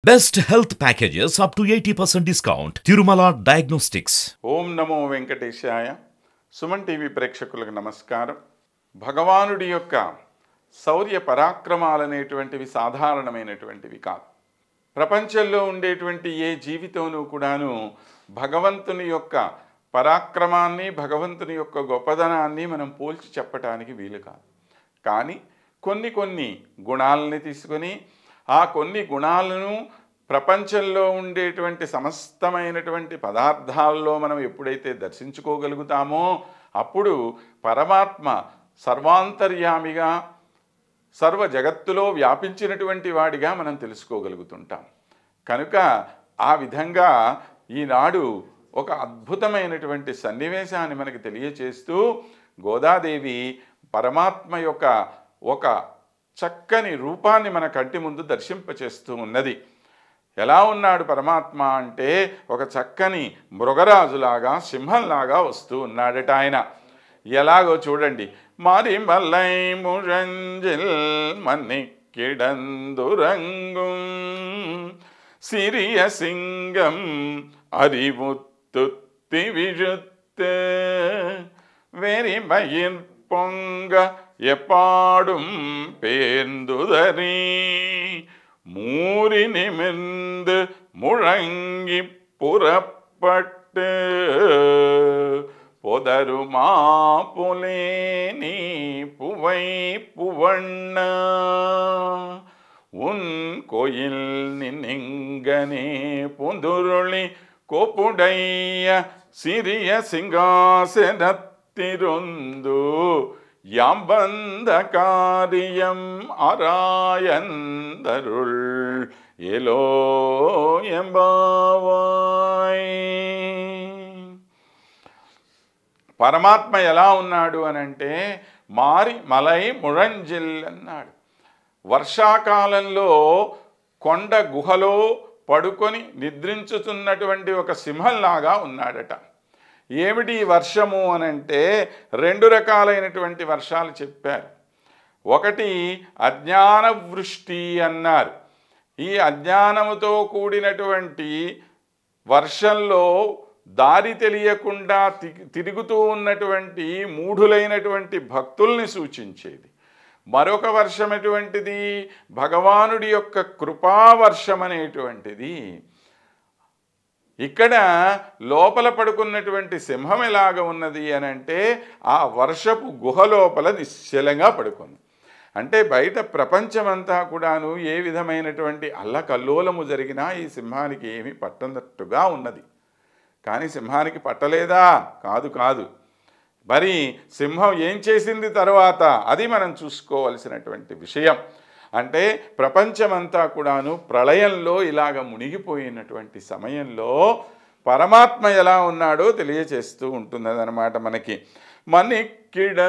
Best health packages up to 80% discount. Tirumala Diagnostics. Om Namo Venkatesaya. Suman TV ప్రేక్షకులకు నమస్కారం. భగవానుడి యొక్క శౌర్య పరాక్రమాలనేటువంటివి సాధారణమైనటువంటివి కాదు. ప్రపంచంలో ఉండేటువంటి ఏ జీవితంలో కూడాను భగవంతుని యొక్క పరాక్రమాన్ని, భగవంతుని యొక్క గొప్పదనాన్ని మనం పోల్చి చెప్పటానికి వీలు కాదు. కానీ కొన్ని గుణాలని తీసుకొని ఆ కొన్ని గుణాలను ప్రపంచంలో ఉండేటువంటి సమస్తమైనటువంటి పదార్థాల్లో మనం ఎప్పుడైతే దర్శించుకోగలుగుతామో అప్పుడు పరమాత్మ సర్వాంతర్యామిగా సర్వ జగత్తులో వ్యాపించినటువంటి వాడిగా మనం తెలుసుకోగలుగుతుంటాం. కనుక ఆ విధంగా ఈనాడు ఒక అద్భుతమైనటువంటి సన్నివేశాన్ని మనకి తెలియచేస్తూ గోదాదేవి పరమాత్మ యొక్క ఒక చక్కని రూపాన్ని మన కంటి ముందు దర్శింపచేస్తూ ఉన్నది. ఎలా ఉన్నాడు పరమాత్మ అంటే ఒక చక్కని మృగరాజులాగా, సింహంలాగా వస్తూ ఉన్నాడట ఆయన. ఎలాగో చూడండి. మరి మల్లై మురంజిల్ మన్నిక్కిడందురంగుం సిరియ సింగం அறிவுத்துத்தி விழுத்து வெறிமயிர் பொங்க எப்பாடும் பேர்ந்துதறி மூறி நிமிர்ந்து முழங்கி புறப்பட்டு பொதருமா புலேனி புவை புவண்ண உன் கோயில் நின்னிங்கனே புந்துருளி கோப்புடைய சிறிய சிங்காசனத்திருந்து యాంబంద కార్యం అరాయందరుల్ ఎలో ఎంబావాయ్. పరమాత్మ ఎలా ఉన్నాడు అనంటే మారి మలై మురంజిల్ అన్నాడు. వర్షాకాలంలో కొండ గుహలో పడుకొని నిద్రించుతున్నటువంటి ఒక సింహంలాగా ఉన్నాడట. ఏమిటి వర్షము అనంటే రెండు రకాలైనటువంటి వర్షాలు చెప్పారు. ఒకటి అజ్ఞాన వృష్టి అన్నారు. ఈ అజ్ఞానముతో కూడినటువంటి వర్షంలో దారి తెలియకుండా తిరుగుతూ ఉన్నటువంటి మూఢులైనటువంటి భక్తుల్ని సూచించేది. మరొక వర్షం ఎటువంటిది? భగవానుడి యొక్క కృపావర్షం అనేటువంటిది. ఇక్కడ లోపల పడుకున్నటువంటి సింహం ఎలాగ ఉన్నది అనంటే ఆ వర్షపు గుహ లోపల నిశ్చలంగా పడుకుంది. అంటే బయట ప్రపంచమంతా కూడాను ఏ విధమైనటువంటి అల్లకల్లోలము జరిగినా ఈ సింహానికి ఏమీ పట్టనట్టుగా ఉన్నది. కానీ సింహానికి పట్టలేదా? కాదు. మరి సింహం ఏం చేసింది తర్వాత? అది మనం చూసుకోవలసినటువంటి విషయం. అంటే ప్రపంచమంతా కూడాను ప్రళయంలో ఇలాగ మునిగిపోయినటువంటి సమయంలో పరమాత్మ ఎలా ఉన్నాడో తెలియచేస్తూ ఉంటున్నదన్నమాట మనకి. మణిక్కిడందురంగుం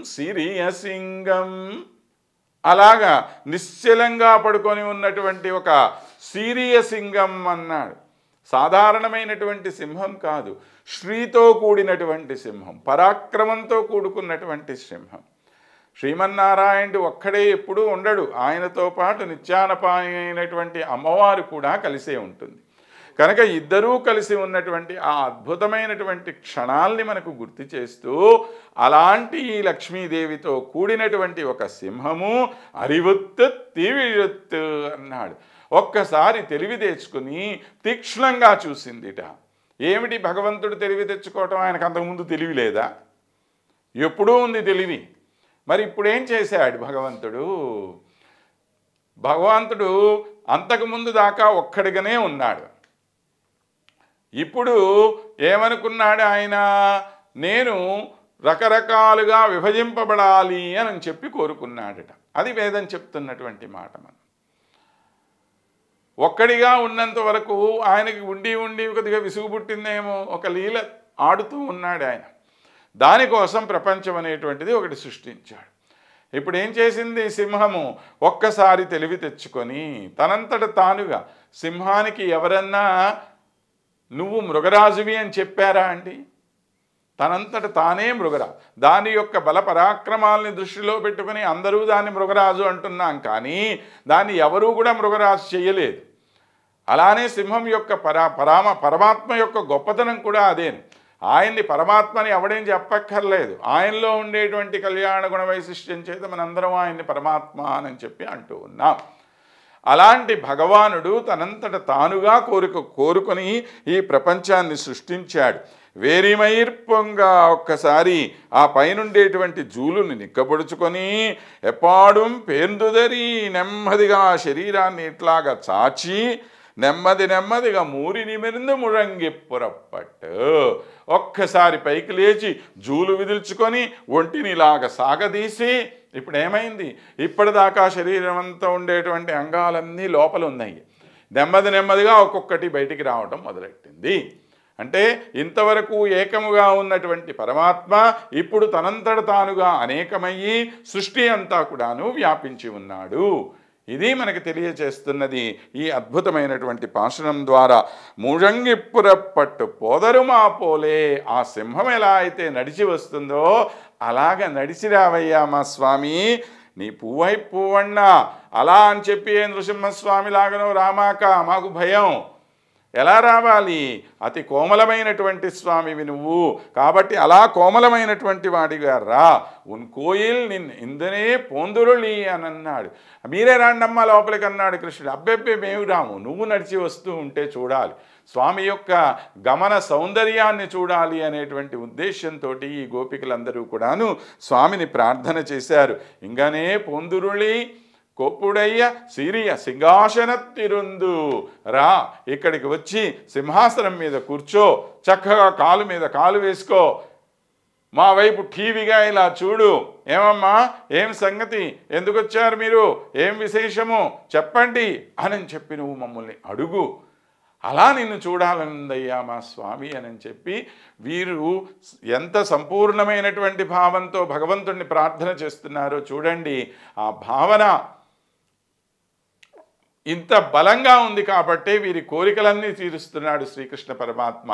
సిరియ సింగం, అలాగా నిశ్చలంగా పడుకొని ఉన్నటువంటి ఒక సిరియ సింగం అన్నాడు. సాధారణమైనటువంటి సింహం కాదు, శ్రీతో కూడినటువంటి సింహం, పరాక్రమంతో కూడుకున్నటువంటి సింహం. శ్రీమన్నారాయణుడు ఒక్కడే ఎప్పుడూ ఉండడు. ఆయనతో పాటు నిత్యానపాయ అయినటువంటి అమ్మవారు కూడా కలిసే ఉంటుంది. కనుక ఇద్దరూ కలిసి ఉన్నటువంటి ఆ అద్భుతమైనటువంటి క్షణాల్ని మనకు గుర్తు చేస్తూ అలాంటి ఈ లక్ష్మీదేవితో కూడినటువంటి ఒక సింహము అరివుత్తు తీవిழுత్తు అన్నాడు. ఒక్కసారి తెలివి తెచ్చుకుని తీక్ష్ణంగా చూసిందిట. ఏమిటి భగవంతుడు తెలివి తెచ్చుకోవటం? ఆయనకు అంతకుముందు తెలివి లేదా? ఎప్పుడూ ఉంది తెలివి. మరి ఇప్పుడేం చేశాడు భగవంతుడు? భగవంతుడు అంతకుముందు దాకా ఒక్కడిగానే ఉన్నాడు. ఇప్పుడు ఏమనుకున్నాడు ఆయన? నేను రకరకాలుగా విభజింపబడాలి అని చెప్పి కోరుకున్నాడట. అది వేదం చెప్తున్నటువంటి మాట. మనం ఒక్కడిగా ఉన్నంత వరకు ఆయనకి ఉండి కొద్దిగా విసుగు పుట్టిందేమో, ఒక లీల ఆడుతూ ఉన్నాడు ఆయన. దానికోసం ప్రపంచం అనేటువంటిది ఒకటి సృష్టించాడు. ఇప్పుడు ఏం చేసింది సింహము? ఒక్కసారి తెలివి తెచ్చుకొని తనంతట తానుగా, సింహానికి ఎవరన్నా నువ్వు మృగరాజువి అని చెప్పారా అండి? తనంతట తానే మృగరాజు. దాని యొక్క బల పరాక్రమాలని దృష్టిలో పెట్టుకుని అందరూ దాన్ని మృగరాజు అంటున్నాం, కానీ దాన్ని ఎవరూ కూడా మృగరాజు చేయలేదు. అలానే సింహం యొక్క పరమాత్మ యొక్క గొప్పతనం కూడా అదే. ఆయన్ని పరమాత్మని ఎవడేం చెప్పక్కర్లేదు. ఆయనలో ఉండేటువంటి కళ్యాణ గుణ వైశిష్ట్యం చేత మనందరం ఆయన్ని పరమాత్మ అని చెప్పి అంటూ ఉన్నాం. అలాంటి భగవానుడు తనంతట తానుగా కోరుకొని ఈ ప్రపంచాన్ని సృష్టించాడు. వేరిమైర్పొంగా ఒక్కసారి ఆ పైనుండేటువంటి జూలుని నిక్కబొడుచుకొని ఎప్పాడుం పేర్దుదరి నెమ్మదిగా శరీరాన్ని ఇట్లాగా చాచి నెమ్మదిగా మూరి నిమిరిందు ముழంగి పురప్పట్టు ఒక్కసారి పైకి లేచి జూలు విదిల్చుకొని ఒంటిని ఇలాగ సాగదీసి ఇప్పుడు ఏమైంది, ఇప్పటిదాకా శరీరం అంతా ఉండేటువంటి అంగాలన్నీ లోపల ఉన్నాయి. నెమ్మదిగా ఒక్కొక్కటి బయటికి రావటం మొదలెట్టింది. అంటే ఇంతవరకు ఏకముగా ఉన్నటువంటి పరమాత్మ ఇప్పుడు తనంతట తానుగా అనేకమయ్యి సృష్టి అంతా కూడాను వ్యాపించి ఉన్నాడు. ఇది మనకి తెలియచేస్తున్నది ఈ అద్భుతమైనటువంటి పాశురం ద్వారా. ముழంగిప్పురప్పట్టు పోదరుమా పోలే, ఆ సింహం ఎలా అయితే నడిచి వస్తుందో అలాగ నడిచిరావయ్యా మా స్వామి, నీ పువ్వై పువ్వన్నా అలా అని చెప్పి నృసింహస్వామి లాగనో రామాక, మాకు భయం. ఎలా రావాలి? అతి కోమలమైనటువంటి స్వామివి నువ్వు, కాబట్టి అలా కోమలమైనటువంటి వాడిగా రా. ఉన్ కోయిల్ నిన్ ఇందనే పోందురుళి అని అన్నాడు. మీరే రాండమ్మా లోపలికి అన్నాడు కృష్ణుడు. అబ్బెబ్బే మేము రాము, నువ్వు నడిచి వస్తూ ఉంటే చూడాలి, స్వామి యొక్క గమన సౌందర్యాన్ని చూడాలి అనేటువంటి ఉద్దేశంతో ఈ గోపికలందరూ కూడాను స్వామిని ప్రార్థన చేశారు. ఇంగనే పొందురుళి కొప్పుడయ్య సిరియ సింహాసనత్తిరుందు, రా ఇక్కడికి వచ్చి సింహాసనం మీద కూర్చో, చక్కగా కాలు మీద కాలు వేసుకో, మా వైపు టీవీగా ఇలా చూడు. ఏమమ్మా, ఏం సంగతి, ఎందుకు వచ్చారు మీరు, ఏం విశేషము చెప్పండి అని చెప్పి నువ్వు మమ్మల్ని అడుగు, అలా నిన్ను చూడాలనుందయ్యా మా స్వామి అని చెప్పి వీరు ఎంత సంపూర్ణమైనటువంటి భావంతో భగవంతుడిని ప్రార్థన చేస్తున్నారో చూడండి. ఆ భావన ఇంత బలంగా ఉంది కాబట్టి వీరి కోరికలన్నీ తీరుస్తున్నాడు శ్రీకృష్ణ పరమాత్మ.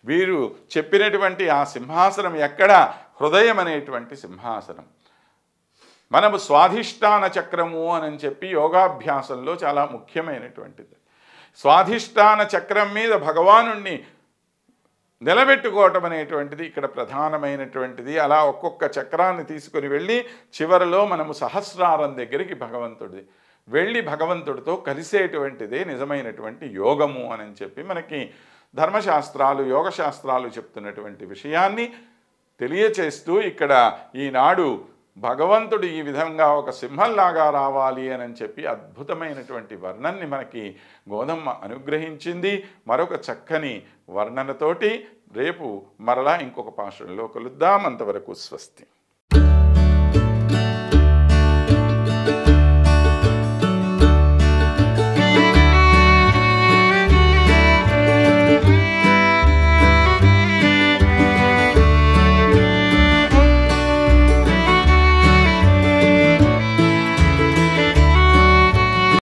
వీరు చెప్పినటువంటి ఆ సింహాసనం ఎక్కడ? హృదయం అనేటువంటి సింహాసనం. మనము స్వాధిష్టాన చక్రము అని చెప్పి యోగాభ్యాసంలో చాలా ముఖ్యమైనటువంటిది. స్వాధిష్టాన చక్రం మీద భగవానుణ్ణి నిలబెట్టుకోవటం అనేటువంటిది ఇక్కడ ప్రధానమైనటువంటిది. అలా ఒక్కొక్క చక్రాన్ని తీసుకొని వెళ్ళి చివరిలో మనము సహస్రారం దగ్గరికి వెళ్ళి భగవంతుడితో కలిసేటువంటిదే నిజమైనటువంటి యోగము అని చెప్పి మనకి ధర్మశాస్త్రాలు యోగశాస్త్రాలు చెప్తున్నటువంటి విషయాన్ని తెలియచేస్తూ ఇక్కడ ఈనాడు భగవంతుడు ఈ విధంగా ఒక సింహంలాగా రావాలి అని చెప్పి అద్భుతమైనటువంటి వర్ణన్ని మనకి గోదమ్మ అనుగ్రహించింది. మరొక చక్కని వర్ణనతోటి రేపు మరలా ఇంకొక పాశురంలో కలుద్దాం. అంతవరకు స్వస్తి.